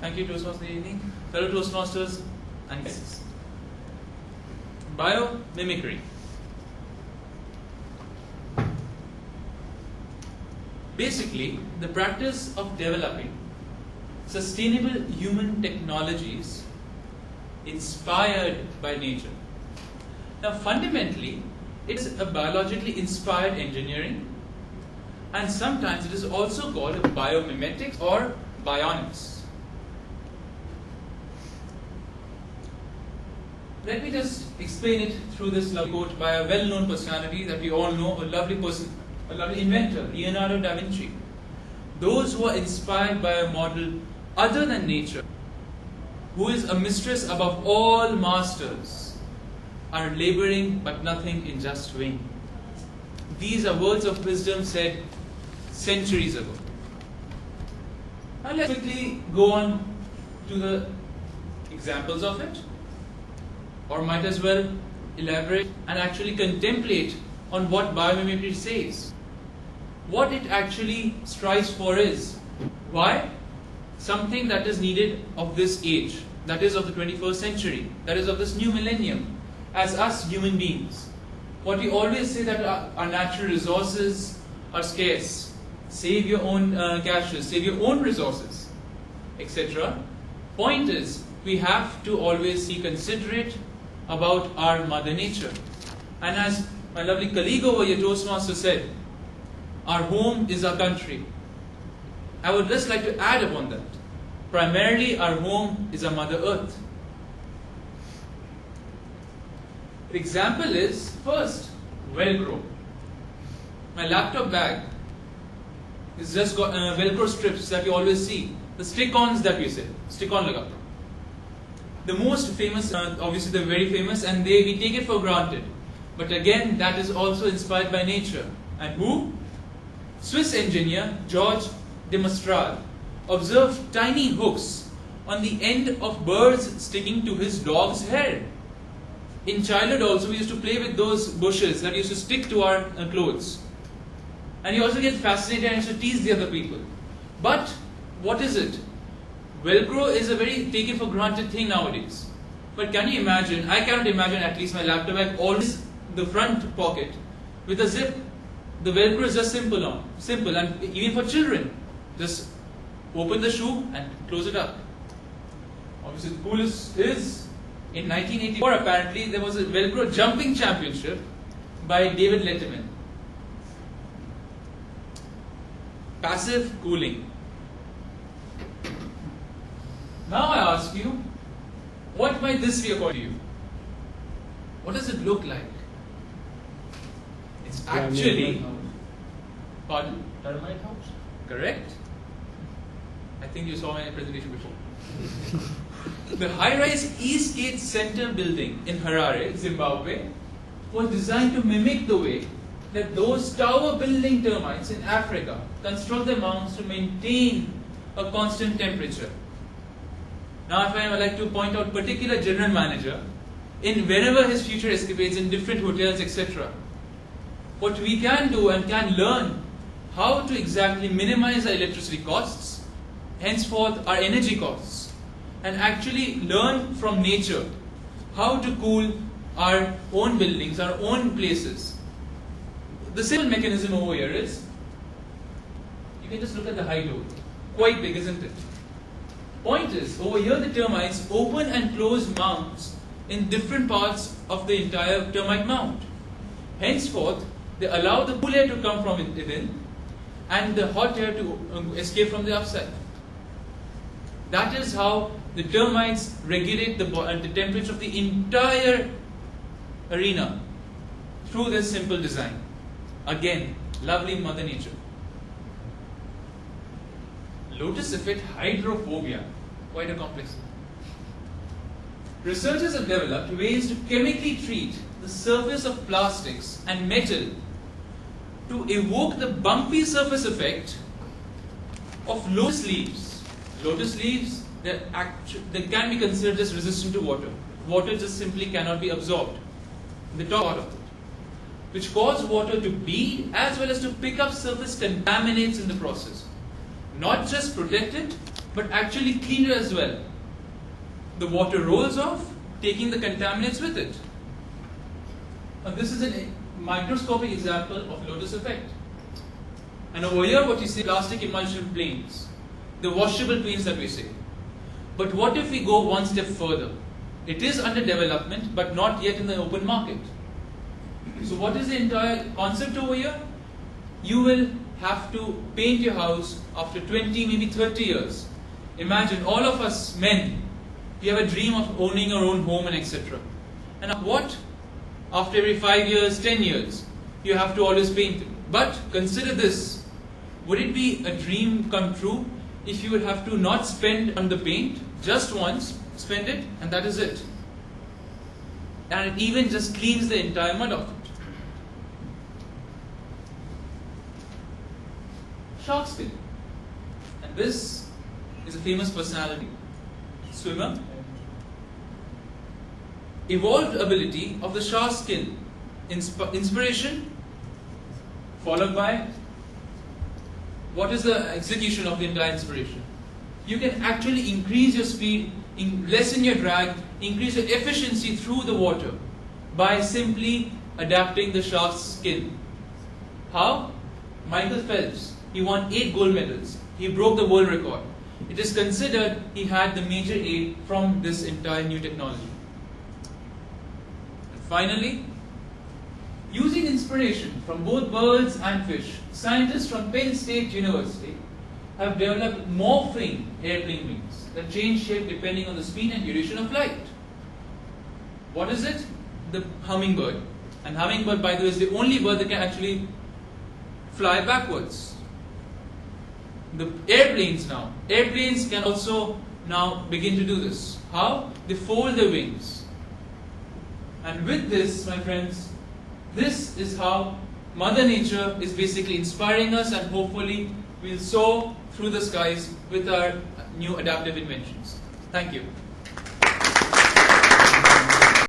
Thank you, Toastmasters evening. Fellow Toastmasters and guests. Biomimicry. Basically, the practice of developing sustainable human technologies inspired by nature. Now, fundamentally, it is a biologically inspired engineering, and sometimes it is also called biomimetics or bionics. Let me just explain it through this lovely quote by a well-known personality that we all know, a lovely person, a lovely inventor, Leonardo da Vinci. Those who are inspired by a model other than nature, who is a mistress above all masters, are laboring but nothing in just vain. These are words of wisdom said centuries ago. Now let's quickly go on to the examples of it, or might as well elaborate and actually contemplate on what biomimicry says. What it actually strives for is, why? Something that is needed of this age, that is of the 21st century, that is of this new millennium, as us human beings. What we always say that our natural resources are scarce. Save your own caches, save your own resources, etc. Point is, we have to always be considerate about our mother nature. And as my lovely colleague over here, Toastmaster, said, our home is our country. I would just like to add upon that. Primarily, our home is our Mother Earth. The example is, first, Velcro. My laptop bag is just got Velcro strips that you always see. The stick-ons that we say, stick-on laga. The most famous, obviously they're very famous, and we take it for granted. But again, that is also inspired by nature. And who? Swiss engineer George de Mestral observed tiny hooks on the end of birds sticking to his dog's hair. In childhood also, we used to play with those bushes that used to stick to our clothes. And you also get fascinated and used to tease the other people. But what is it? Velcro is a very taken for granted thing nowadays. But can you imagine, I cannot imagine at least my laptop bag always the front pocket with a zip. The Velcro is just simple, and even for children, just open the shoe and close it up. Obviously the coolest is, in 1984 apparently, there was a Velcro jumping championship by David Letterman. Passive cooling. Now I ask you, what might this be according to you? What does it look like? It's actually, pardon? Termite house? Correct. I think you saw my presentation before. The high-rise Eastgate Center building in Harare, Zimbabwe, was designed to mimic the way that those tower-building termites in Africa construct their mounds to maintain a constant temperature. Now, if I would like to point out particular general manager in whenever his future escapades in different hotels, etc. What we can do and can learn how to exactly minimize our electricity costs, henceforth our energy costs, and actually learn from nature how to cool our own buildings, our own places. The simple mechanism over here is, you can just look at the height over here. Quite big, isn't it? Point is, over here the termites open and close mounds in different parts of the entire termite mound. Henceforth, they allow the cool air to come from within and the hot air to escape from the outside. That is how the termites regulate the temperature of the entire arena through this simple design. Again, lovely Mother Nature. Lotus effect hydrophobia, quite a complex one. Researchers have developed ways to chemically treat the surface of plastics and metal to evoke the bumpy surface effect of lotus leaves. Lotus leaves, they can be considered as resistant to water. Water just simply cannot be absorbed in the top part of it, which cause water to bead as well as to pick up surface contaminants in the process. Not just protect it, but actually cleaner as well. The water rolls off, taking the contaminants with it. Now this is a microscopic example of lotus effect. And over here what you see, plastic emulsion planes, the washable paints that we say. But what if we go one step further? It is under development, but not yet in the open market. So what is the entire concept over here? You will have to paint your house after 20, maybe 30 years. Imagine all of us men, we have a dream of owning our own home and etc. And what? After every 5 years, 10 years, you have to always paint it. But consider this, would it be a dream come true if you would have to not spend on the paint, just once, spend it, and that is it. And it even just cleans the entire mud off it. Shark skin. And this is a famous personality, swimmer. Evolved ability of the shark skin. Inspiration, followed by what is the execution of the entire inspiration? You can actually increase your speed, lessen your drag, increase your efficiency through the water by simply adapting the shark's skin. How? Michael Phelps, he won 8 gold medals. He broke the world record. It is considered he had the major aid from this entire new technology. And finally, using inspiration from both birds and fish, scientists from Penn State University have developed morphing airplane wings that change shape depending on the speed and duration of flight. What is it? The hummingbird. And hummingbird, by the way, is the only bird that can actually fly backwards. The airplanes can also now begin to do this. How? They fold their wings. And with this, my friends, this is how Mother Nature is basically inspiring us, and hopefully we'll soar through the skies with our new adaptive inventions. Thank you.